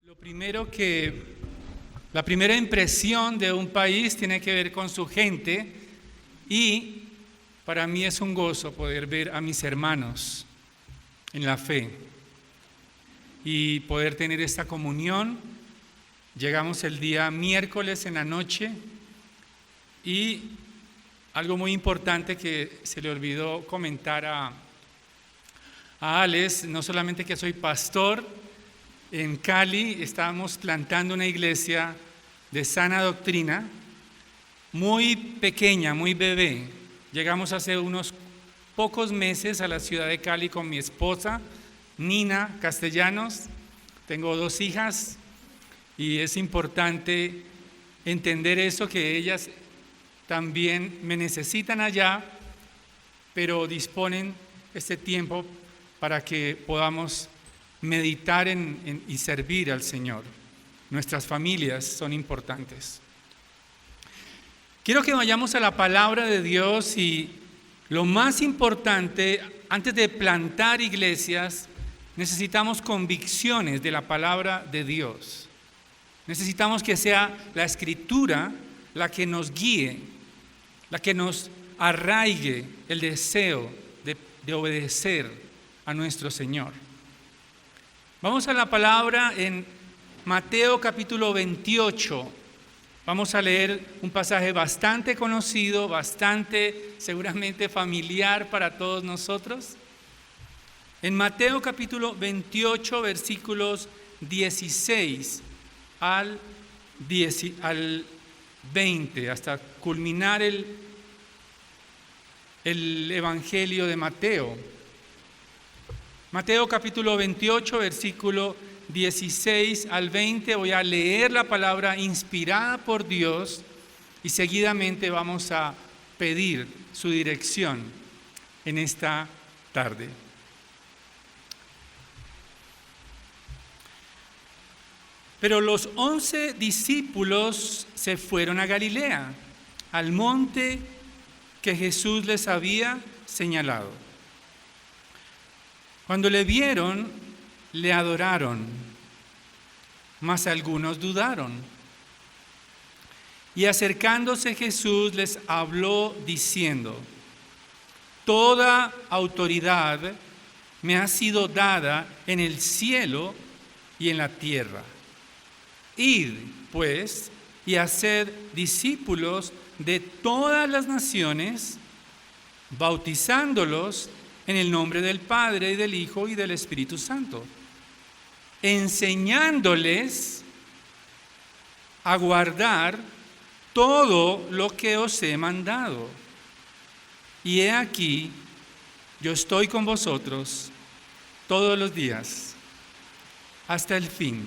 La primera impresión de un país tiene que ver con su gente, y para mí es un gozo poder ver a mis hermanos en la fe y poder tener esta comunión. Llegamos el día miércoles en la noche y algo muy importante que se le olvidó comentar a Alex, no solamente que soy pastor. En Cali estábamos plantando una iglesia de sana doctrina, muy pequeña, muy bebé. Llegamos hace unos pocos meses a la ciudad de Cali con mi esposa, Nina Castellanos. Tengo 2 hijas y es importante entender eso, que ellas también me necesitan allá, pero disponen este tiempo para que podamos meditar y servir al Señor. Nuestras familias son importantes. Quiero que vayamos a la palabra de Dios, y lo más importante, antes de plantar iglesias, necesitamos convicciones de la palabra de Dios. Necesitamos que sea la Escritura la que nos guíe, la que nos arraigue el deseo de obedecer a nuestro Señor. Vamos a la palabra en Mateo capítulo 28. Vamos a leer un pasaje bastante conocido, bastante seguramente familiar para todos nosotros. En Mateo capítulo 28, versículos 16 al 20, hasta culminar el Evangelio de Mateo. Mateo capítulo 28, versículo 16 al 20, voy a leer la palabra inspirada por Dios y seguidamente vamos a pedir su dirección en esta tarde. Pero los 11 discípulos se fueron a Galilea, al monte que Jesús les había señalado. Cuando le vieron, le adoraron, mas algunos dudaron. Y acercándose Jesús les habló diciendo: toda autoridad me ha sido dada en el cielo y en la tierra. Id, pues, y haced discípulos de todas las naciones, bautizándolos en el nombre del Padre, y del Hijo, y del Espíritu Santo, enseñándoles a guardar todo lo que os he mandado. Y he aquí, yo estoy con vosotros todos los días, hasta el fin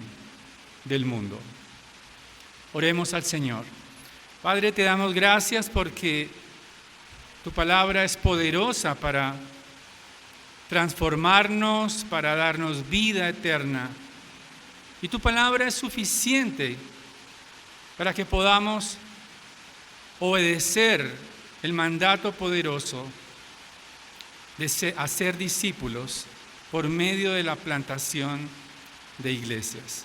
del mundo. Oremos al Señor. Padre, te damos gracias porque tu palabra es poderosa para transformarnos, para darnos vida eterna. Y tu palabra es suficiente para que podamos obedecer el mandato poderoso de hacer discípulos por medio de la plantación de iglesias.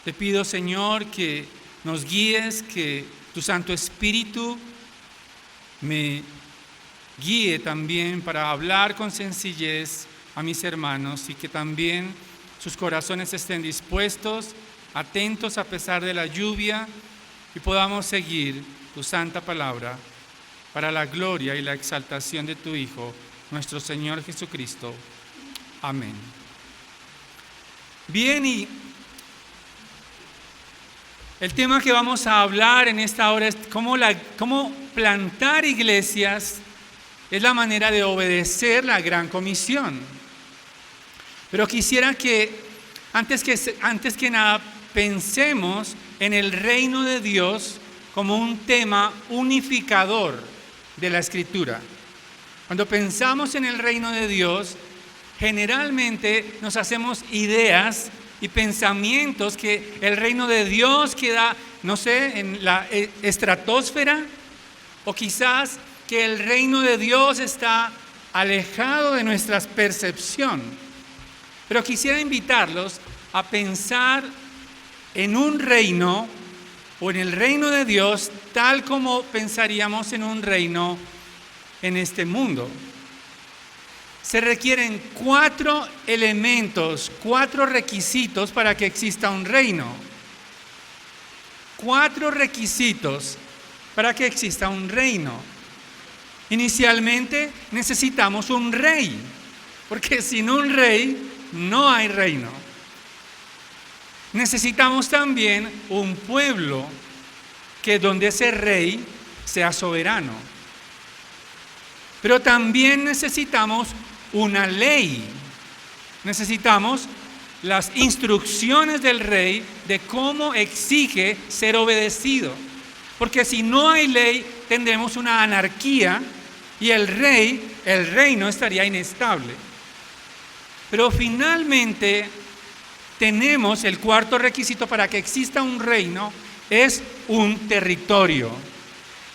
Te pido, Señor, que nos guíes, que tu Santo Espíritu me guíe también para hablar con sencillez a mis hermanos, y que también sus corazones estén dispuestos, atentos a pesar de la lluvia, y podamos seguir tu santa palabra para la gloria y la exaltación de tu Hijo, nuestro Señor Jesucristo. Amén. Bien, y el tema que vamos a hablar en esta hora es cómo plantar iglesias es la manera de obedecer la gran comisión. Pero quisiera que antes que nada pensemos en el reino de Dios como un tema unificador de la Escritura. Cuando pensamos en el reino de Dios, generalmente nos hacemos ideas y pensamientos que el reino de Dios queda, no sé, en la estratosfera, o quizás que el reino de Dios está alejado de nuestra percepción. Pero quisiera invitarlos a pensar en un reino o en el reino de Dios tal como pensaríamos en un reino en este mundo. Se requieren 4 elementos, 4 requisitos para que exista un reino. 4 requisitos para que exista un reino. Inicialmente necesitamos un rey, porque sin un rey no hay reino. Necesitamos también un pueblo que donde ese rey sea soberano. Pero también necesitamos una ley. Necesitamos las instrucciones del rey de cómo exige ser obedecido. Porque si no hay ley, tendremos una anarquía y el reino estaría inestable. Pero finalmente tenemos el 4º requisito para que exista un reino, es un territorio.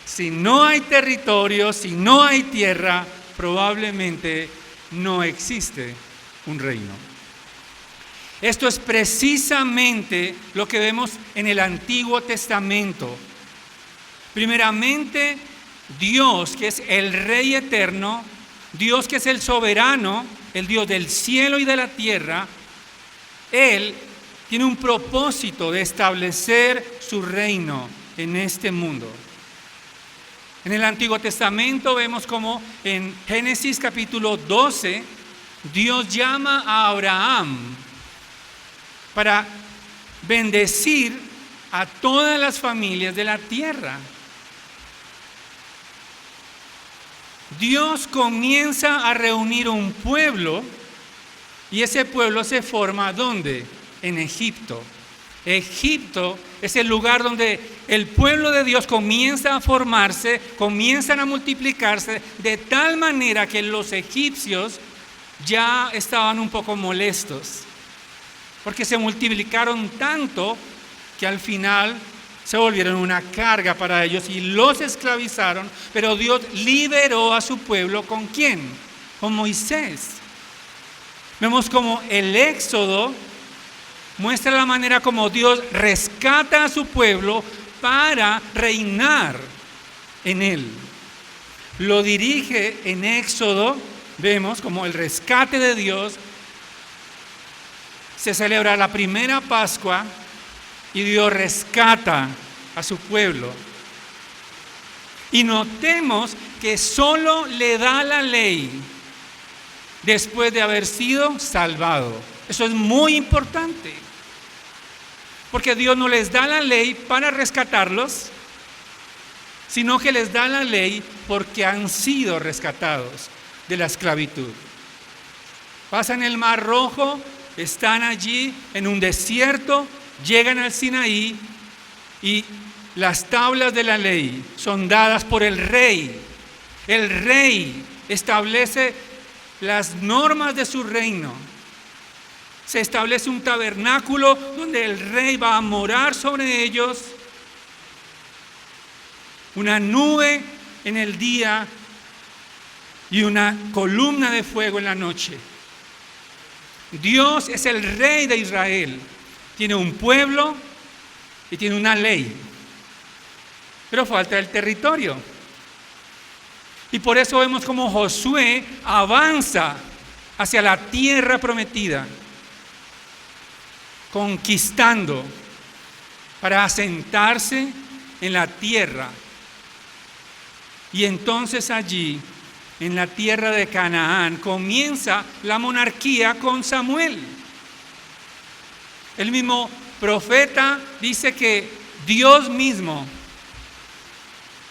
Si no hay territorio, si no hay tierra, probablemente no existe un reino. Esto es precisamente lo que vemos en el Antiguo Testamento. Primeramente, Dios, que es el Rey eterno, Dios que es el soberano, el Dios del cielo y de la tierra, Él tiene un propósito de establecer su reino en este mundo. En el Antiguo Testamento vemos como en Génesis capítulo 12, Dios llama a Abraham para bendecir a todas las familias de la tierra. Dios comienza a reunir un pueblo y ese pueblo se forma ¿dónde? En Egipto. Egipto es el lugar donde el pueblo de Dios comienza a formarse, comienzan a multiplicarse de tal manera que los egipcios ya estaban un poco molestos, porque se multiplicaron tanto que al final se volvieron una carga para ellos y los esclavizaron, pero Dios liberó a su pueblo ¿con quién? Con Moisés. Vemos como el Éxodo muestra la manera como Dios rescata a su pueblo para reinar en él. Lo dirige en Éxodo, vemos como el rescate de Dios. Se celebra la primera Pascua y Dios rescata a su pueblo. Y notemos que solo le da la ley después de haber sido salvado. Eso es muy importante, porque Dios no les da la ley para rescatarlos, sino que les da la ley porque han sido rescatados de la esclavitud. Pasan el Mar Rojo, están allí en un desierto, llegan al Sinaí y las tablas de la ley son dadas por el rey. El rey establece las normas de su reino. Se establece un tabernáculo donde el rey va a morar sobre ellos, una nube en el día y una columna de fuego en la noche. Dios es el rey de Israel, tiene un pueblo y tiene una ley, pero falta el territorio. Y por eso vemos como Josué avanza hacia la tierra prometida, conquistando para asentarse en la tierra. Y entonces allí, en la tierra de Canaán, comienza la monarquía con Samuel. El mismo profeta dice que Dios mismo,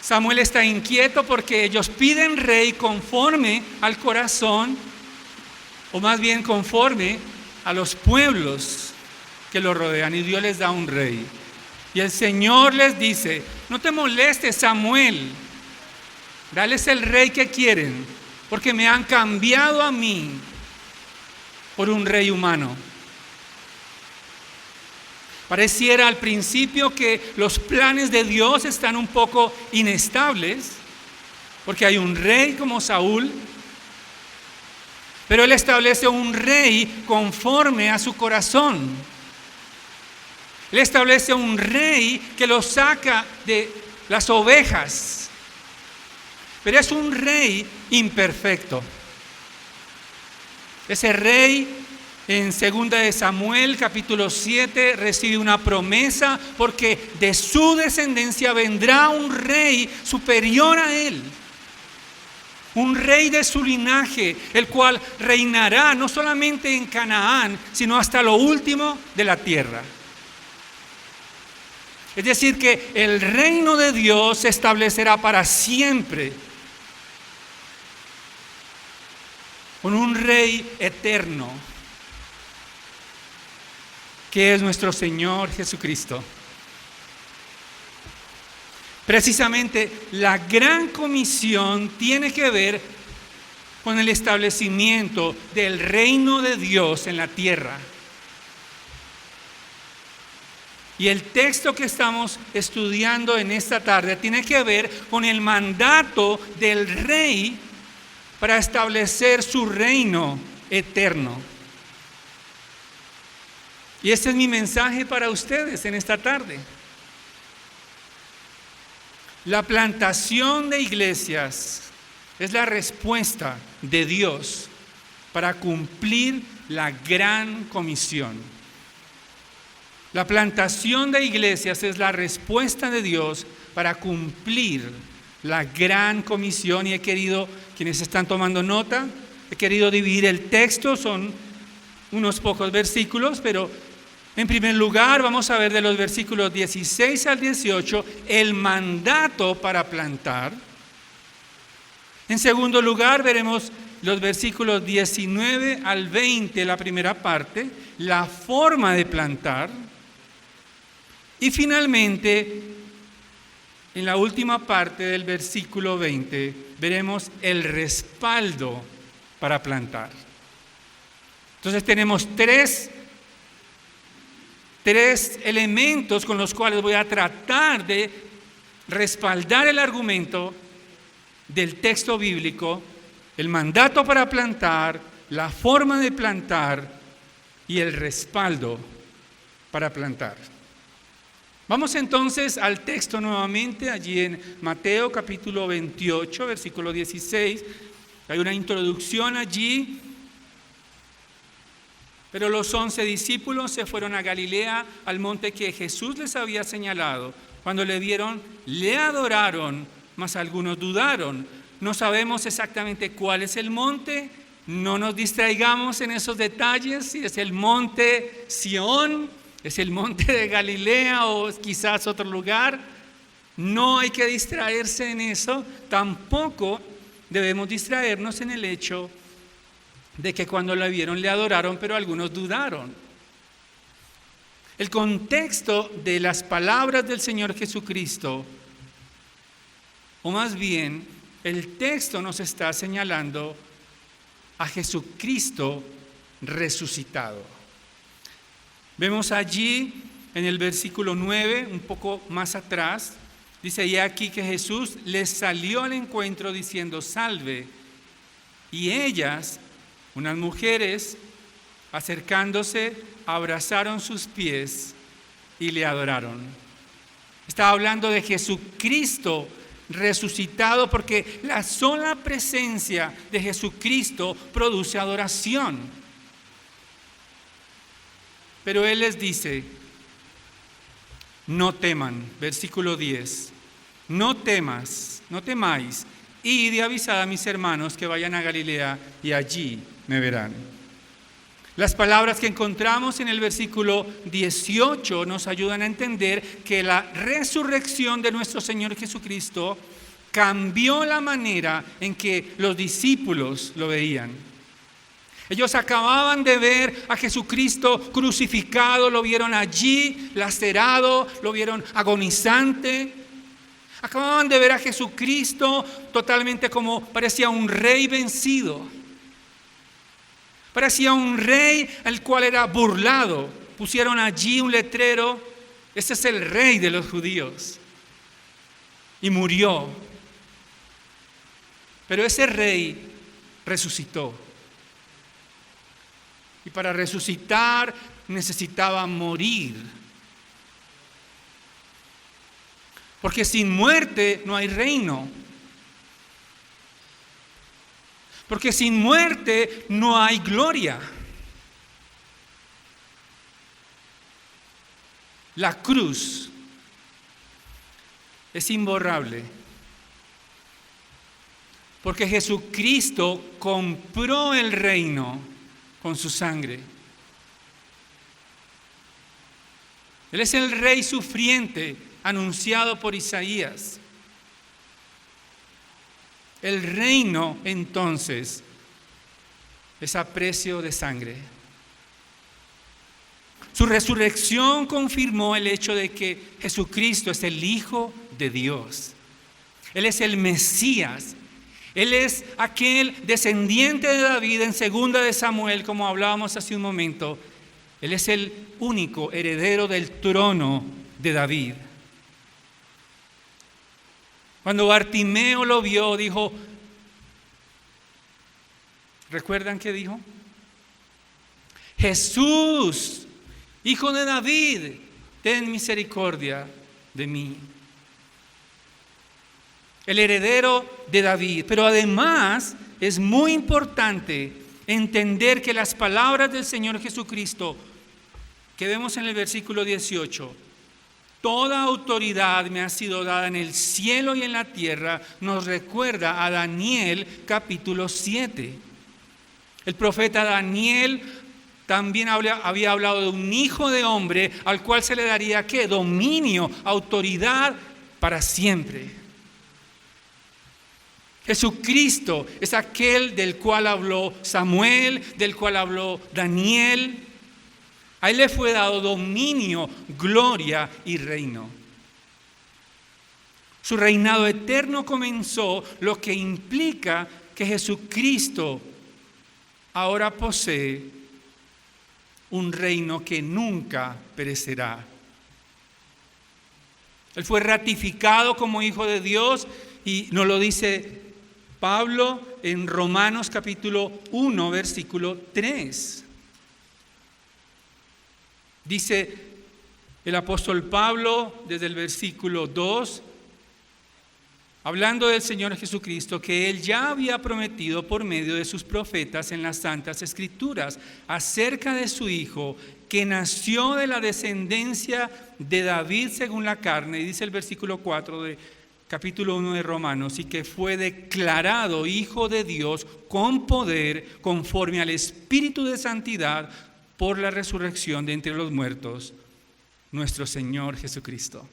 Samuel está inquieto porque ellos piden rey conforme al corazón, o más bien conforme a los pueblos que lo rodean, y Dios les da un rey. Y el Señor les dice: no te molestes, Samuel, dales el rey que quieren, porque me han cambiado a mí por un rey humano. Pareciera al principio que los planes de Dios están un poco inestables, porque hay un rey como Saúl, pero Él establece un rey conforme a su corazón. Él establece un rey que lo saca de las ovejas. Pero es un rey imperfecto. Ese rey en 2 de Samuel capítulo 7 recibe una promesa porque de su descendencia vendrá un rey superior a él. Un rey de su linaje, el cual reinará no solamente en Canaán, sino hasta lo último de la tierra. Es decir, que el reino de Dios se establecerá para siempre, con un rey eterno, que es nuestro Señor Jesucristo. Precisamente la gran comisión tiene que ver con el establecimiento del reino de Dios en la tierra. Y el texto que estamos estudiando en esta tarde tiene que ver con el mandato del rey para establecer su reino eterno. Y este es mi mensaje para ustedes en esta tarde. La plantación de iglesias es la respuesta de Dios para cumplir la gran comisión. La plantación de iglesias es la respuesta de Dios para cumplir la gran comisión. Y he querido, quienes están tomando nota, he querido dividir el texto, son unos pocos versículos, pero en primer lugar vamos a ver de los versículos 16 al 18 el mandato para plantar. En segundo lugar veremos los versículos 19 al 20, la primera parte, la forma de plantar. Y finalmente, en la última parte del versículo 20, veremos el respaldo para plantar. Entonces tenemos tres elementos con los cuales voy a tratar de respaldar el argumento del texto bíblico: el mandato para plantar, la forma de plantar y el respaldo para plantar. Vamos entonces al texto nuevamente, allí en Mateo capítulo 28, versículo 16. Hay una introducción allí. Pero los 11 discípulos se fueron a Galilea, al monte que Jesús les había señalado. Cuando le vieron, le adoraron, mas algunos dudaron. No sabemos exactamente cuál es el monte, no nos distraigamos en esos detalles, si es el monte Sión, es el monte de Galilea o quizás otro lugar. No hay que distraerse en eso, tampoco debemos distraernos en el hecho de que cuando la vieron le adoraron, pero algunos dudaron. El contexto de las palabras del Señor Jesucristo, o más bien, el texto nos está señalando a Jesucristo resucitado. Vemos allí en el versículo 9, un poco más atrás, dice: y aquí que Jesús les salió al encuentro diciendo: salve. Y ellas, unas mujeres, acercándose, abrazaron sus pies y le adoraron. Estaba hablando de Jesucristo resucitado, porque la sola presencia de Jesucristo produce adoración. Pero Él les dice: no teman, versículo 10, no temáis, id y avisad a mis hermanos que vayan a Galilea y allí me verán. Las palabras que encontramos en el versículo 18 nos ayudan a entender que la resurrección de nuestro Señor Jesucristo cambió la manera en que los discípulos lo veían. Ellos acababan de ver a Jesucristo crucificado, lo vieron allí lacerado, lo vieron agonizante. Acababan de ver a Jesucristo totalmente como parecía un rey vencido. Parecía un rey al cual era burlado. Pusieron allí un letrero: este es el rey de los judíos. Y murió. Pero ese rey resucitó. Y para resucitar necesitaba morir. Porque sin muerte no hay reino. Porque sin muerte no hay gloria. La cruz es imborrable. Porque Jesucristo compró el reino con su sangre. Él es el rey sufriente anunciado por Isaías. El reino, entonces, es a precio de sangre. Su resurrección confirmó el hecho de que Jesucristo es el Hijo de Dios. Él es el Mesías. Él es aquel descendiente de David en 2 de Samuel, como hablábamos hace un momento. Él es el único heredero del trono de David. Cuando Bartimeo lo vio, dijo, ¿recuerdan qué dijo? Jesús, Hijo de David, ten misericordia de mí. El heredero de David. Pero además es muy importante entender que las palabras del Señor Jesucristo, que vemos en el versículo 18, toda autoridad me ha sido dada en el cielo y en la tierra, nos recuerda a Daniel capítulo 7. El profeta Daniel también había hablado de un hijo de hombre al cual se le daría ¿qué? Dominio, autoridad para siempre. Jesucristo es aquel del cual habló Samuel, del cual habló Daniel. A él le fue dado dominio, gloria y reino. Su reinado eterno comenzó, lo que implica que Jesucristo ahora posee un reino que nunca perecerá. Él fue ratificado como Hijo de Dios y nos lo dice Pablo en Romanos capítulo 1, versículo 3. Dice el apóstol Pablo desde el versículo 2, hablando del Señor Jesucristo, que Él ya había prometido por medio de sus profetas en las Santas Escrituras acerca de su Hijo, que nació de la descendencia de David según la carne, y dice el versículo 4 de capítulo 1 de Romanos, y que fue declarado Hijo de Dios con poder, conforme al Espíritu de Santidad, por la resurrección de entre los muertos, nuestro Señor Jesucristo.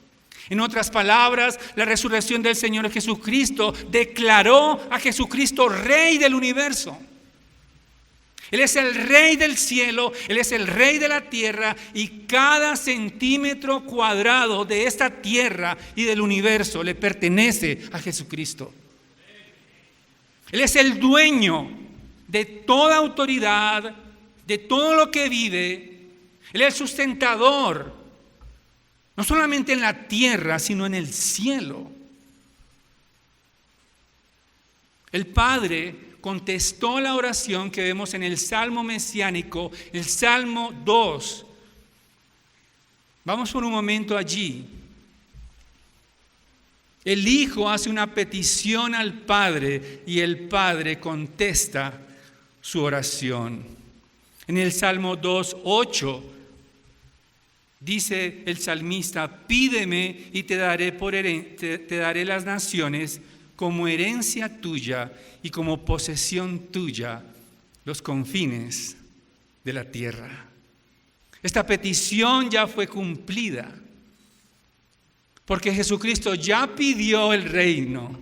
En otras palabras, la resurrección del Señor Jesucristo declaró a Jesucristo Rey del universo. Él es el Rey del cielo, Él es el Rey de la tierra, y cada centímetro cuadrado de esta tierra y del universo le pertenece a Jesucristo. Él es el dueño de toda autoridad, de todo lo que vive. Él es el sustentador, no solamente en la tierra, sino en el cielo. El Padre contestó la oración que vemos en el Salmo mesiánico, el Salmo 2. Vamos por un momento allí. El Hijo hace una petición al Padre y el Padre contesta su oración. En el Salmo 2:8 dice el salmista: pídeme y te daré te daré las naciones como herencia tuya y como posesión tuya los confines de la tierra. Esta petición ya fue cumplida, porque Jesucristo ya pidió el reino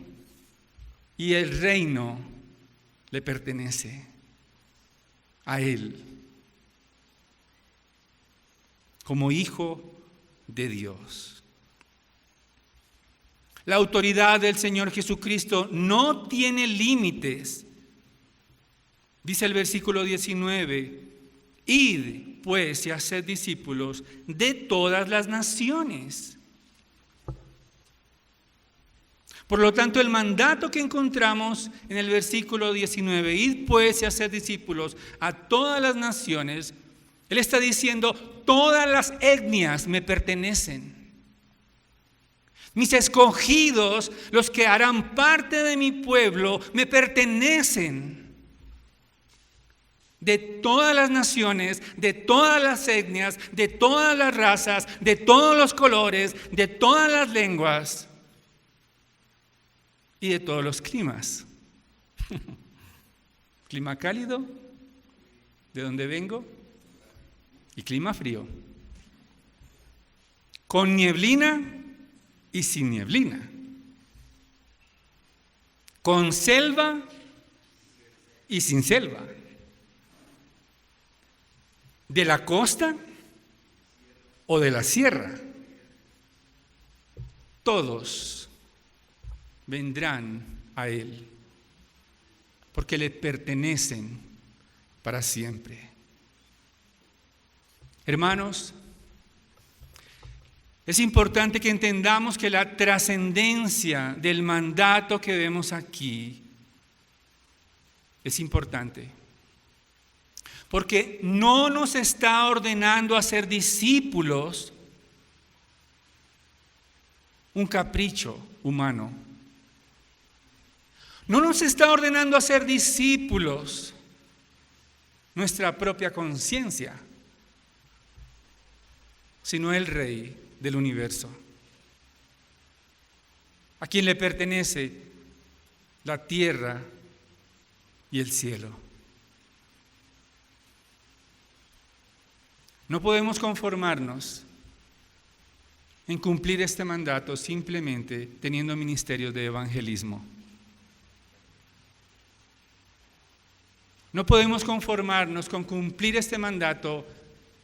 y el reino le pertenece a Él como Hijo de Dios. La autoridad del Señor Jesucristo no tiene límites. Dice el versículo 19: id pues y haced discípulos de todas las naciones. Por lo tanto, el mandato que encontramos en el versículo 19, id pues y haced discípulos a todas las naciones, Él está diciendo: todas las etnias me pertenecen. Mis escogidos, los que harán parte de mi pueblo, me pertenecen. De todas las naciones, de todas las etnias, de todas las razas, de todos los colores, de todas las lenguas y de todos los climas. Clima cálido, de donde vengo, y clima frío. Con nieblina y sin nieblina. Con selva y sin selva. De la costa o de la sierra. Todos vendrán a Él, porque le pertenecen para siempre. Hermanos, es importante que entendamos que la trascendencia del mandato que vemos aquí es importante. Porque no nos está ordenando a ser discípulos un capricho humano. No nos está ordenando a ser discípulos nuestra propia conciencia, sino el Rey del universo, a quien le pertenece la tierra y el cielo. No podemos conformarnos en cumplir este mandato simplemente teniendo ministerios de evangelismo. No podemos conformarnos con cumplir este mandato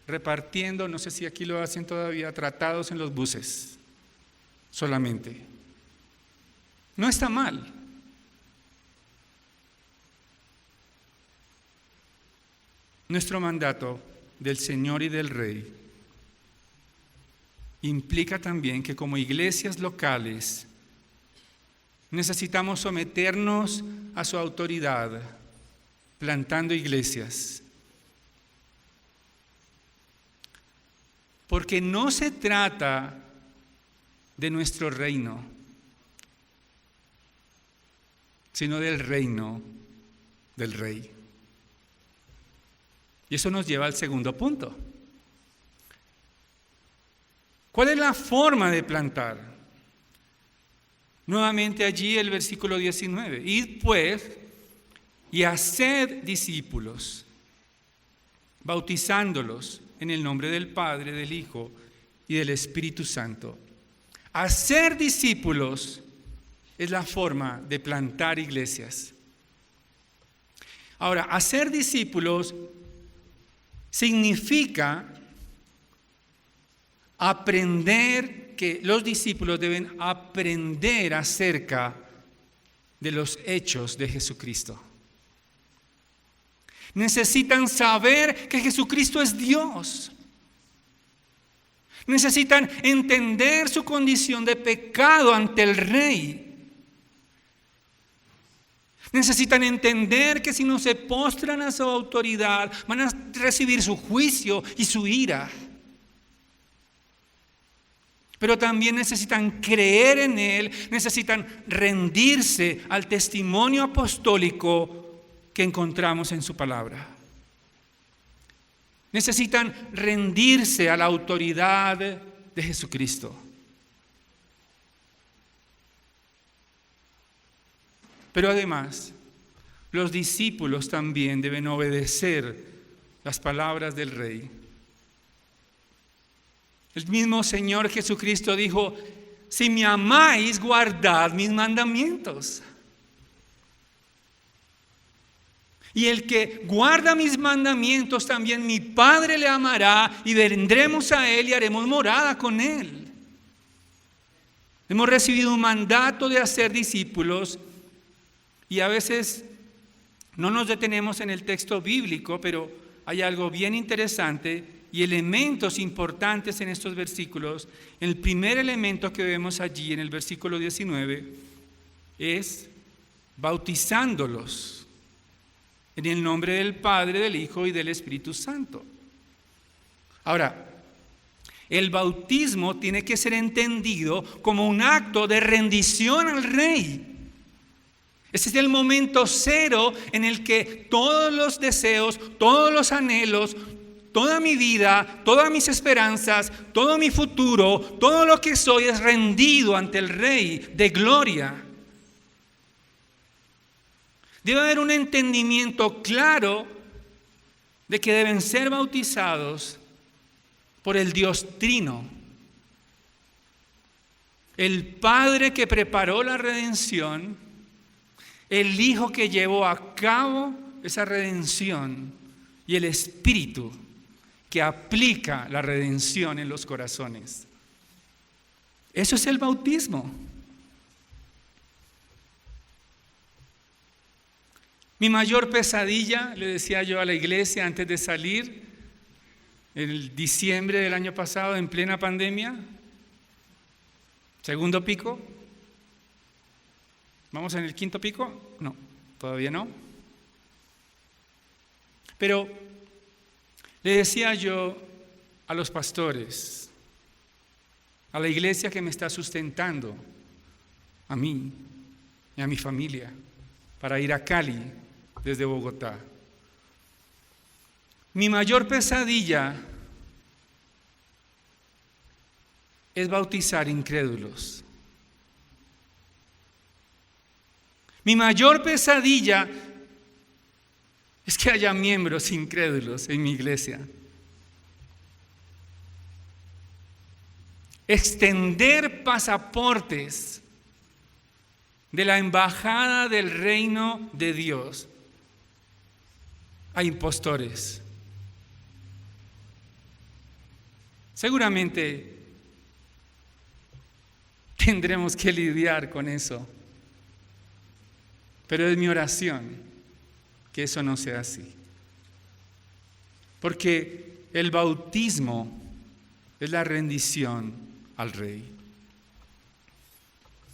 repartiendo, no sé si aquí lo hacen todavía, tratados en los buses solamente. No está mal. Nuestro mandato del Señor y del Rey implica también que como iglesias locales necesitamos someternos a su autoridad, plantando iglesias. Porque no se trata de nuestro reino, sino del reino del Rey. Y eso nos lleva al segundo punto. ¿Cuál es la forma de plantar? Nuevamente allí el versículo 19. Id pues y haced discípulos, bautizándolos en el nombre del Padre, del Hijo y del Espíritu Santo. Hacer discípulos es la forma de plantar iglesias. Ahora, hacer discípulos significa aprender, que los discípulos deben aprender acerca de los hechos de Jesucristo. Necesitan saber que Jesucristo es Dios. Necesitan entender su condición de pecado ante el Rey. Necesitan entender que si no se postran a su autoridad, van a recibir su juicio y su ira. Pero también necesitan creer en Él, necesitan rendirse al testimonio apostólico que encontramos en su palabra. Necesitan rendirse a la autoridad de Jesucristo. Pero además, los discípulos también deben obedecer las palabras del Rey. El mismo Señor Jesucristo dijo: si me amáis, guardad mis mandamientos. Y el que guarda mis mandamientos, también mi Padre le amará, y vendremos a Él y haremos morada con Él. Hemos recibido un mandato de hacer discípulos, y a veces no nos detenemos en el texto bíblico, pero hay algo bien interesante y elementos importantes en estos versículos. El primer elemento que vemos allí en el versículo 19 es bautizándolos en el nombre del Padre, del Hijo y del Espíritu Santo. Ahora, El bautismo tiene que ser entendido como un acto de rendición al Rey. Ese es el momento cero en el que todos los deseos, todos los anhelos, toda mi vida, todas mis esperanzas, todo mi futuro, todo lo que soy es rendido ante el Rey de gloria. Debe haber un entendimiento claro de que deben ser bautizados por el Dios Trino, el Padre que preparó la redención, el Hijo que llevó a cabo esa redención y el Espíritu que aplica la redención en los corazones. Eso es el bautismo. Mi mayor pesadilla, le decía yo a la iglesia antes de salir, en diciembre del año pasado, en plena pandemia, segundo pico. ¿Vamos en el quinto pico? No, todavía no. Pero le decía yo a los pastores, a la iglesia que me está sustentando, a mí y a mi familia, para ir a Cali desde Bogotá. Mi mayor pesadilla es bautizar incrédulos. Mi mayor pesadilla es que haya miembros incrédulos en mi iglesia. Extender pasaportes de la embajada del reino de Dios a impostores. Seguramente tendremos que lidiar con eso, pero es mi oración que eso no sea así. Porque el bautismo es la rendición al Rey.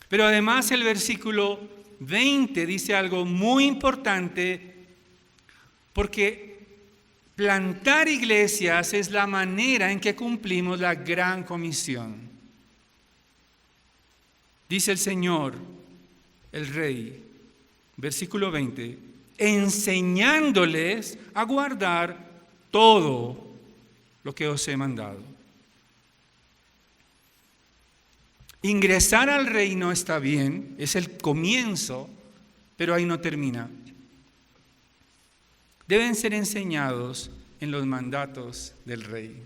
Pero además el versículo 20 dice algo muy importante, porque plantar iglesias es la manera en que cumplimos la gran comisión. Dice el Señor, el Rey, versículo 20, enseñándoles a guardar todo lo que os he mandado. Ingresar al reino está bien, es el comienzo, pero ahí no termina. Deben ser enseñados en los mandatos del Rey,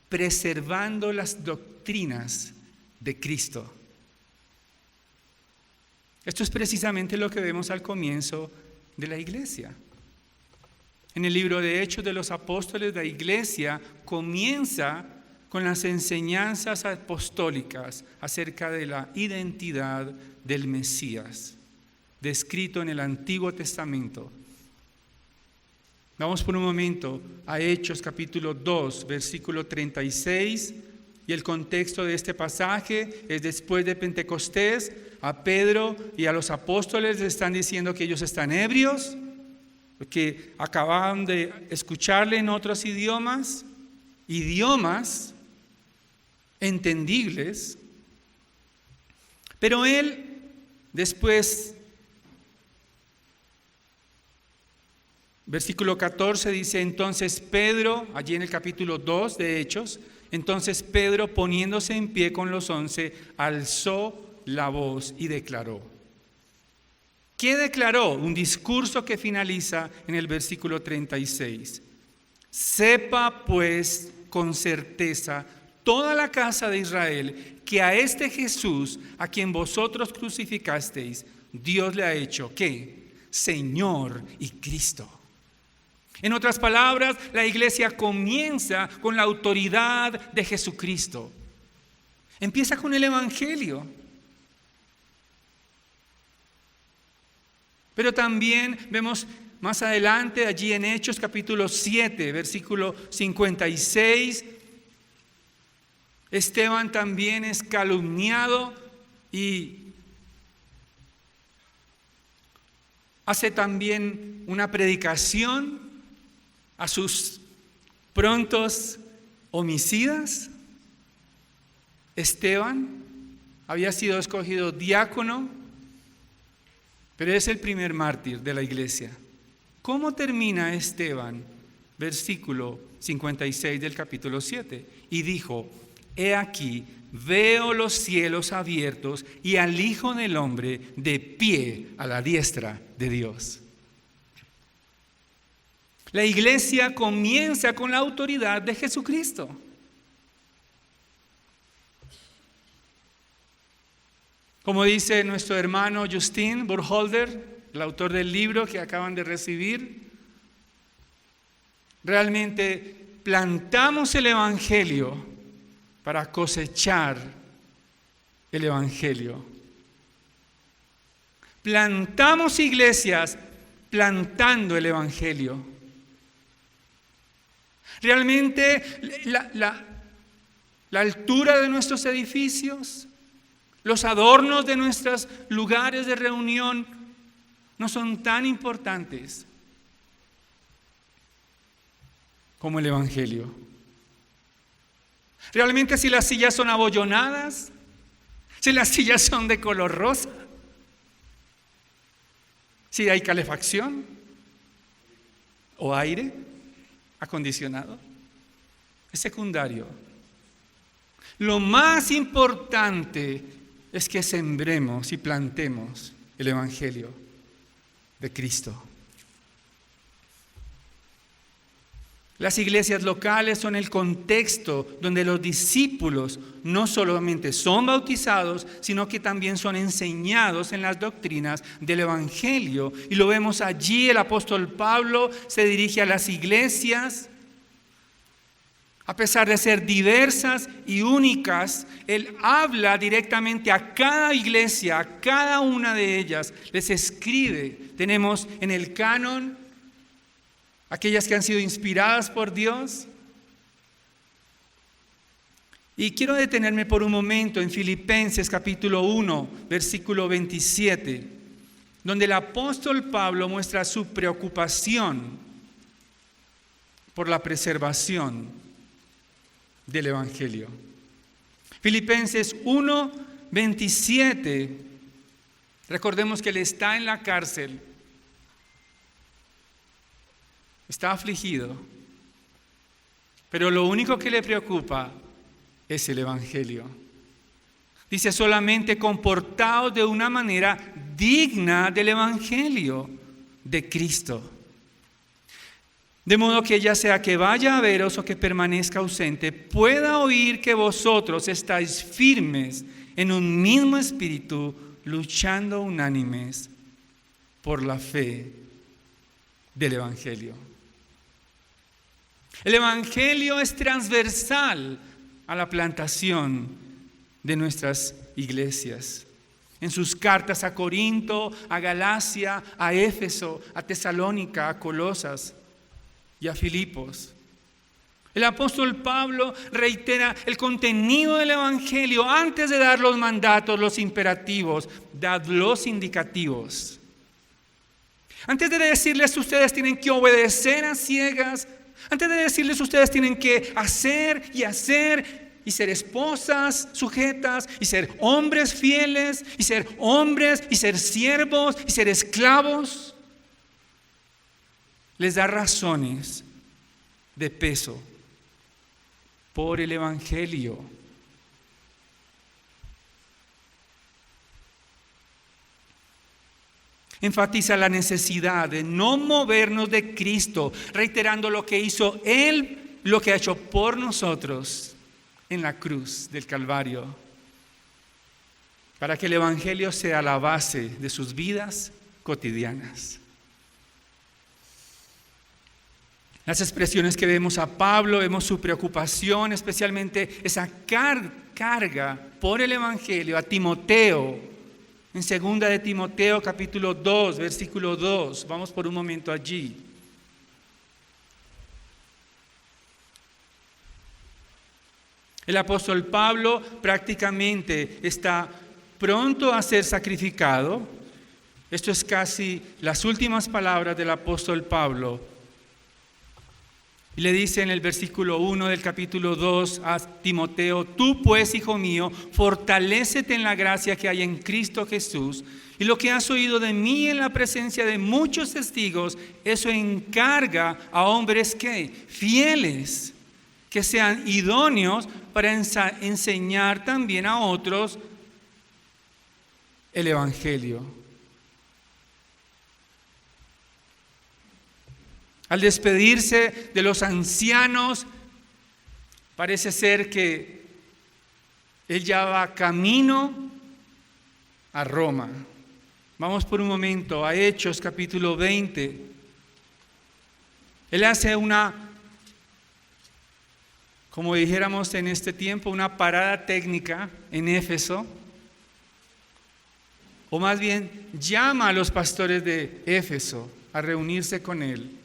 preservando las doctrinas de Cristo. Esto es precisamente lo que vemos al comienzo de la iglesia. En el libro de Hechos de los Apóstoles, la iglesia comienza con las enseñanzas apostólicas acerca de la identidad del Mesías, descrito en el Antiguo Testamento. Vamos por un momento a Hechos capítulo 2, versículo 36, y el contexto de este pasaje es después de Pentecostés. A Pedro y a los apóstoles les están diciendo que ellos están ebrios, que acababan de escucharle en otros idiomas entendibles, pero él después, versículo 14 dice, entonces Pedro, allí en el capítulo 2 de Hechos, entonces Pedro, poniéndose en pie con los 11, alzó la voz y declaró. ¿Qué declaró? Un discurso que finaliza en el versículo 36. Sepa pues con certeza toda la casa de Israel que a este Jesús, a quien vosotros crucificasteis, Dios le ha hecho, ¿qué? Señor y Cristo. En otras palabras, la iglesia comienza con la autoridad de Jesucristo. Empieza con el Evangelio. Pero también vemos más adelante, allí en Hechos capítulo 7, versículo 56, Esteban también es calumniado y hace también una predicación a sus prontos homicidas. Esteban había sido escogido diácono, pero es el primer mártir de la iglesia. ¿Cómo termina Esteban? Versículo 56 del capítulo 7. Y dijo: he aquí, veo los cielos abiertos y al Hijo del Hombre de pie a la diestra de Dios. La iglesia comienza con la autoridad de Jesucristo. Como dice nuestro hermano Justin Burkholder, el autor del libro que acaban de recibir, realmente plantamos el Evangelio para cosechar el Evangelio. Plantamos iglesias plantando el Evangelio. Realmente la altura de nuestros edificios, los adornos de nuestros lugares de reunión no son tan importantes como el Evangelio. Realmente, si las sillas son abollonadas, si las sillas son de color rosa, si hay calefacción o aire acondicionado, es secundario. Lo más importante es que sembremos y plantemos el Evangelio de Cristo. Las iglesias locales son el contexto donde los discípulos no solamente son bautizados, sino que también son enseñados en las doctrinas del Evangelio. Y lo vemos allí, el apóstol Pablo se dirige a las iglesias. A pesar de ser diversas y únicas, él habla directamente a cada iglesia, a cada una de ellas, les escribe. Tenemos en el canon aquellas que han sido inspiradas por Dios. Y quiero detenerme por un momento en Filipenses capítulo 1, versículo 27, donde el apóstol Pablo muestra su preocupación por la preservación del Evangelio. Filipenses 1, 27, recordemos que él está en la cárcel. Está afligido, pero lo único que le preocupa es el Evangelio. Dice: solamente comportaos de una manera digna del Evangelio de Cristo. De modo que ya sea que vaya a veros o que permanezca ausente, pueda oír que vosotros estáis firmes en un mismo espíritu, luchando unánimes por la fe del Evangelio. El Evangelio es transversal a la plantación de nuestras iglesias. En sus cartas a Corinto, a Galacia, a Éfeso, a Tesalónica, a Colosas y a Filipos, el apóstol Pablo reitera el contenido del Evangelio antes de dar los mandatos, los imperativos, dad los indicativos. Antes de decirles ustedes tienen que obedecer a ciegas, antes de decirles ustedes tienen que hacer y ser esposas sujetas y ser hombres fieles y ser hombres y ser siervos y ser esclavos, les da razones de peso por el Evangelio. Enfatiza la necesidad de no movernos de Cristo, reiterando lo que hizo Él, lo que ha hecho por nosotros en la cruz del Calvario, para que el Evangelio sea la base de sus vidas cotidianas. Las expresiones que vemos a Pablo, vemos su preocupación, especialmente esa carga por el Evangelio a Timoteo. En 2 de Timoteo capítulo 2, versículo 2, vamos por un momento allí. El apóstol Pablo prácticamente está pronto a ser sacrificado. Esto es casi las últimas palabras del apóstol Pablo Y le dice en el versículo 1 del capítulo 2 a Timoteo: tú pues, hijo mío, fortalécete en la gracia que hay en Cristo Jesús, y lo que has oído de mí en la presencia de muchos testigos, eso encarga a hombres que fieles, que sean idóneos para enseñar también a otros el Evangelio. Al despedirse de los ancianos, parece ser que él ya va camino a Roma. Vamos por un momento a Hechos capítulo 20. Él hace como dijéramos en este tiempo, una parada técnica en Éfeso, o más bien llama a los pastores de Éfeso a reunirse con él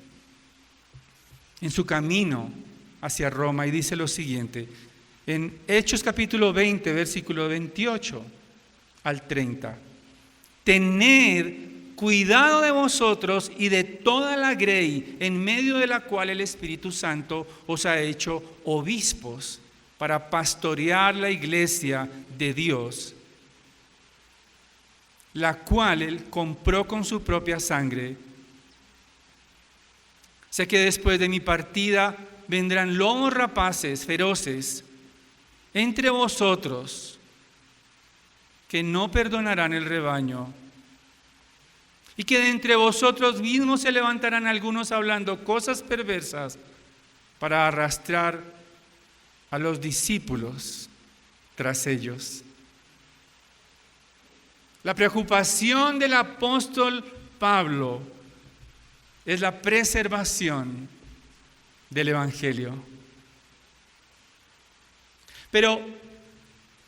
en su camino hacia Roma, y dice lo siguiente en Hechos capítulo 20, versículo 28 al 30: tened cuidado de vosotros y de toda la grey en medio de la cual el Espíritu Santo os ha hecho obispos para pastorear la iglesia de Dios, la cual él compró con su propia sangre. Sé que después de mi partida vendrán lobos rapaces, feroces, entre vosotros, que no perdonarán el rebaño, y que de entre vosotros mismos se levantarán algunos hablando cosas perversas para arrastrar a los discípulos tras ellos. La preocupación del apóstol Pablo es la preservación del Evangelio. Pero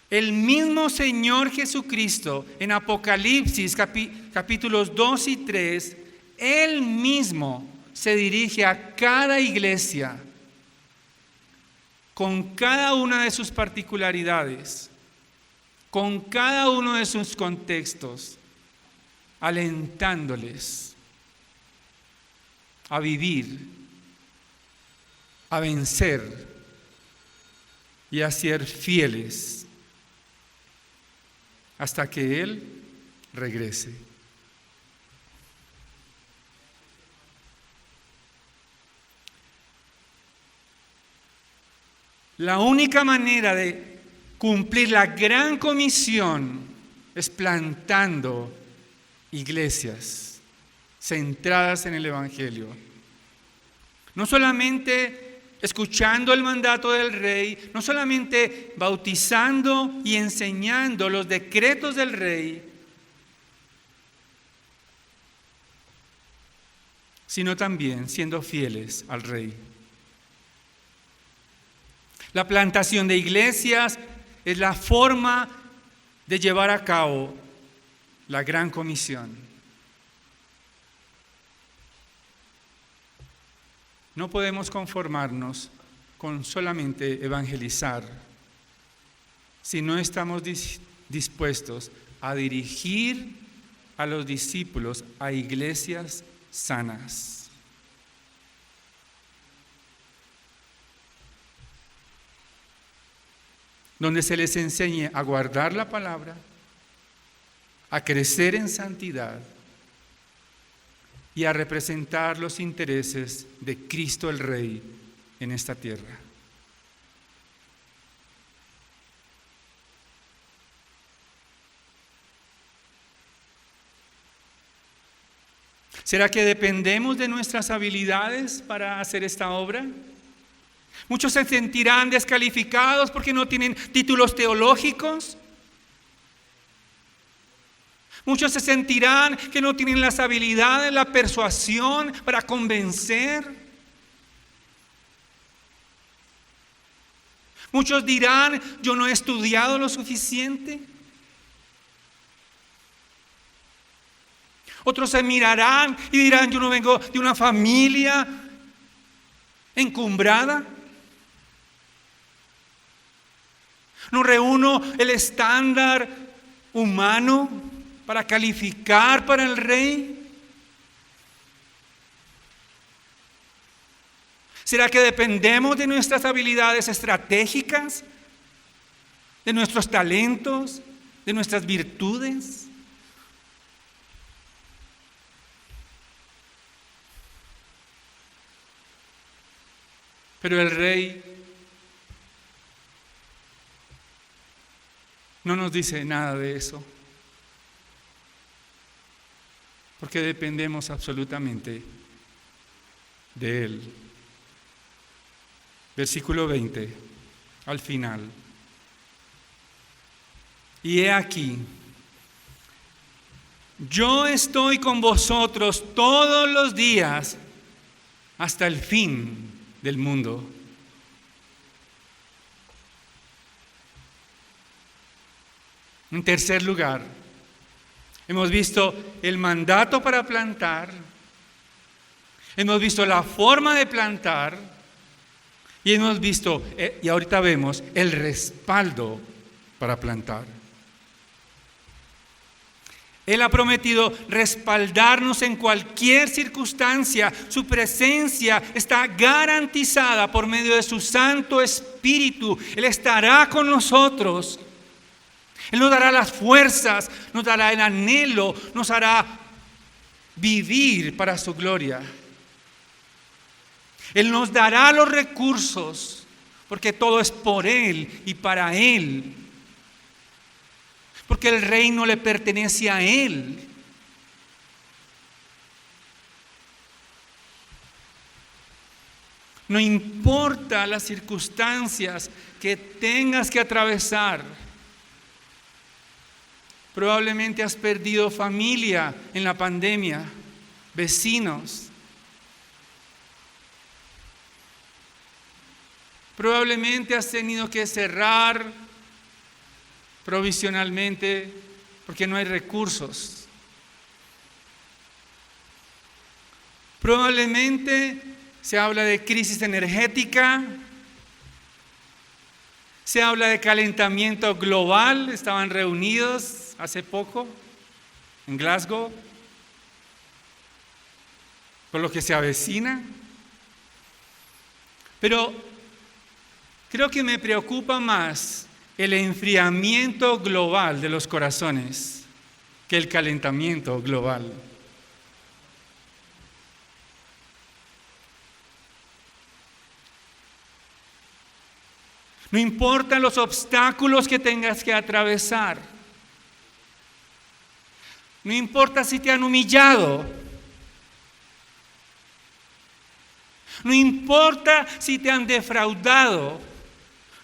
el mismo Señor Jesucristo en Apocalipsis capítulos 2 y 3, Él mismo se dirige a cada iglesia con cada una de sus particularidades, con cada uno de sus contextos, alentándoles a vivir, a vencer y a ser fieles hasta que Él regrese. La única manera de cumplir la gran comisión es plantando iglesias centradas en el Evangelio. No solamente escuchando el mandato del rey, no solamente bautizando y enseñando los decretos del rey, sino también siendo fieles al rey. La plantación de iglesias es la forma de llevar a cabo la gran comisión. No podemos conformarnos con solamente evangelizar si no estamos dispuestos a dirigir a los discípulos a iglesias sanas. Donde se les enseñe a guardar la palabra, a crecer en santidad y a representar los intereses de Cristo el Rey en esta tierra. ¿Será que dependemos de nuestras habilidades para hacer esta obra? Muchos se sentirán descalificados porque no tienen títulos teológicos. Muchos se sentirán que no tienen las habilidades, la persuasión para convencer. Muchos dirán: yo no he estudiado lo suficiente. Otros se mirarán y dirán: yo no vengo de una familia encumbrada. No reúno el estándar humano para calificar para el rey. ¿Será que dependemos de nuestras habilidades estratégicas, de nuestros talentos, de nuestras virtudes? Pero el Rey no nos dice nada de eso, porque dependemos absolutamente de Él. Versículo 20, al final. Y he aquí, yo estoy con vosotros todos los días hasta el fin del mundo. En tercer lugar, hemos visto el mandato para plantar, hemos visto la forma de plantar y hemos visto, y ahorita vemos, el respaldo para plantar. Él ha prometido respaldarnos en cualquier circunstancia. Su presencia está garantizada por medio de su Santo Espíritu. Él estará con nosotros. Él nos dará las fuerzas, nos dará el anhelo, nos hará vivir para su gloria. Él nos dará los recursos, porque todo es por Él y para Él. Porque el reino le pertenece a Él. No importa las circunstancias que tengas que atravesar. Probablemente has perdido familia en la pandemia, vecinos. Probablemente has tenido que cerrar provisionalmente porque no hay recursos. Probablemente se habla de crisis energética, se habla de calentamiento global. Estaban reunidos hace poco en Glasgow por lo que se avecina. Pero creo que me preocupa más el enfriamiento global de los corazones que el calentamiento global. No importan los obstáculos que tengas que atravesar. No importa si te han humillado. No importa si te han defraudado.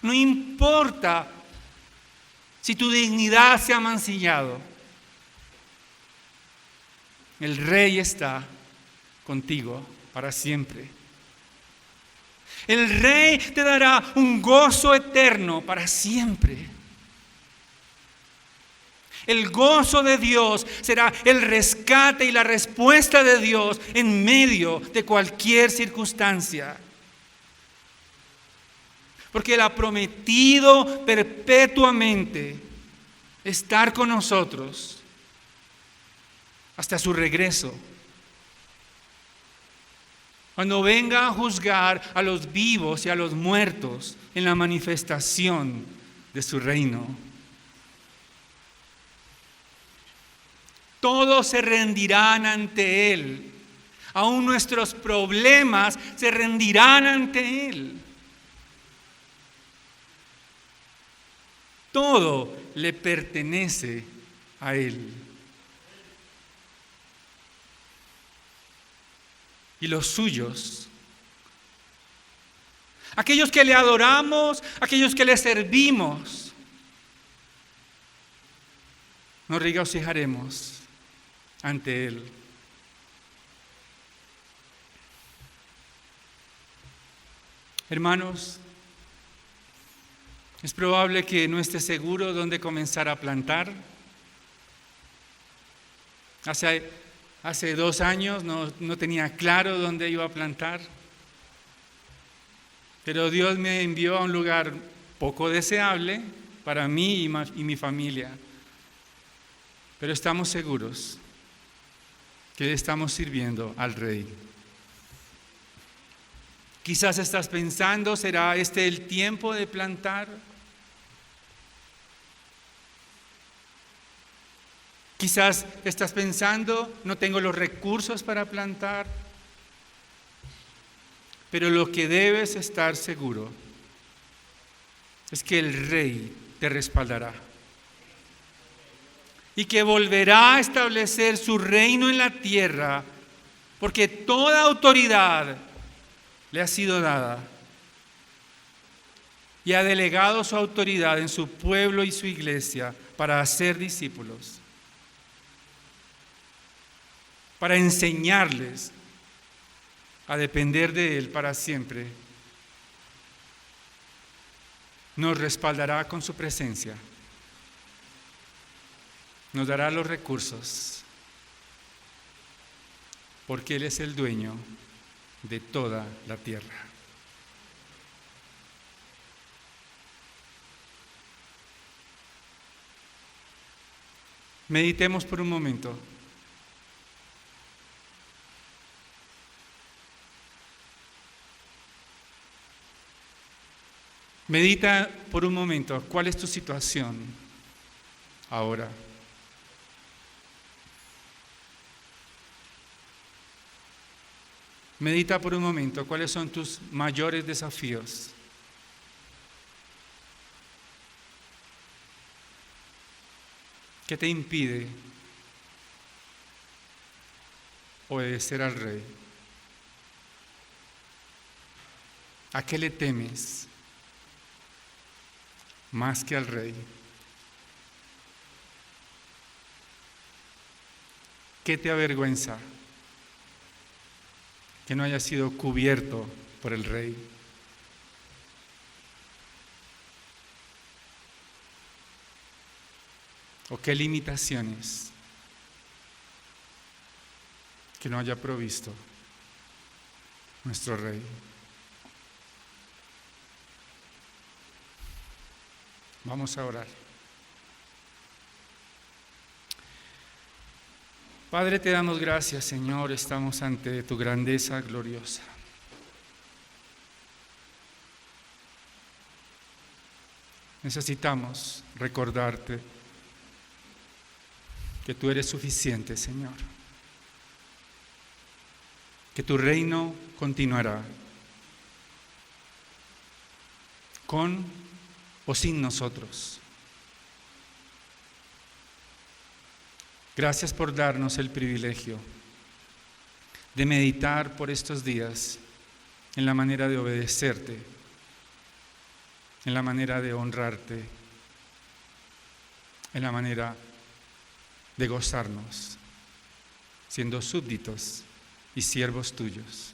No importa si tu dignidad se ha mancillado. El Rey está contigo para siempre. El Rey te dará un gozo eterno para siempre. El gozo de Dios será el rescate y la respuesta de Dios en medio de cualquier circunstancia. Porque Él ha prometido perpetuamente estar con nosotros hasta su regreso. Cuando venga a juzgar a los vivos y a los muertos en la manifestación de su reino. Todos se rendirán ante Él. Aún nuestros problemas se rendirán ante Él. Todo le pertenece a Él. Y los suyos, aquellos que le adoramos, aquellos que le servimos, nos regocijaremos ante Él. Hermanos, es probable que no esté seguro dónde comenzar a plantar. Hace 2 años no tenía claro dónde iba a plantar. Pero Dios me envió a un lugar poco deseable para mí y mi familia. Pero estamos seguros que estamos sirviendo al Rey. Quizás estás pensando, ¿será este el tiempo de plantar? Quizás estás pensando, no tengo los recursos para plantar. Pero lo que debes estar seguro es que el Rey te respaldará y que volverá a establecer su reino en la tierra, porque toda autoridad le ha sido dada y ha delegado su autoridad en su pueblo y su iglesia para hacer discípulos, para enseñarles a depender de Él para siempre. Nos respaldará con su presencia, nos dará los recursos, porque Él es el dueño de toda la tierra. Meditemos por un momento. Medita por un momento, ¿cuál es tu situación ahora? Medita por un momento, ¿cuáles son tus mayores desafíos? ¿Qué te impide obedecer al Rey? ¿A qué le temes más que al Rey? ¿Qué te avergüenza que no haya sido cubierto por el Rey? ¿O qué limitaciones que no haya provisto nuestro Rey? Vamos a orar. Padre, te damos gracias, Señor, estamos ante tu grandeza gloriosa. Necesitamos recordarte que tú eres suficiente, Señor, que tu reino continuará con o sin nosotros. Gracias por darnos el privilegio de meditar por estos días en la manera de obedecerte, en la manera de honrarte, en la manera de gozarnos, siendo súbditos y siervos tuyos.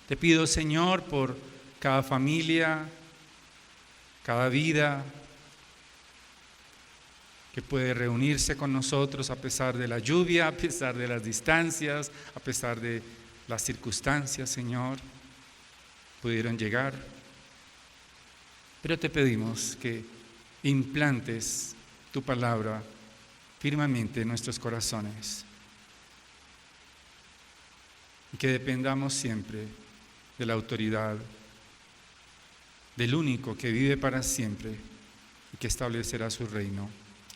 Te pido, Señor, por cada familia, cada vida que puede reunirse con nosotros a pesar de la lluvia, a pesar de las distancias, a pesar de las circunstancias, Señor, pudieron llegar. Pero te pedimos que implantes tu palabra firmemente en nuestros corazones y que dependamos siempre de la autoridad del único que vive para siempre y que establecerá su reino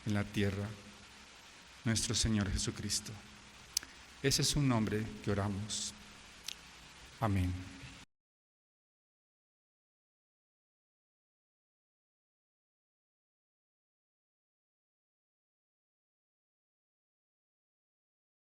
en la tierra, nuestro Señor Jesucristo. Ese es un nombre que oramos. Amén.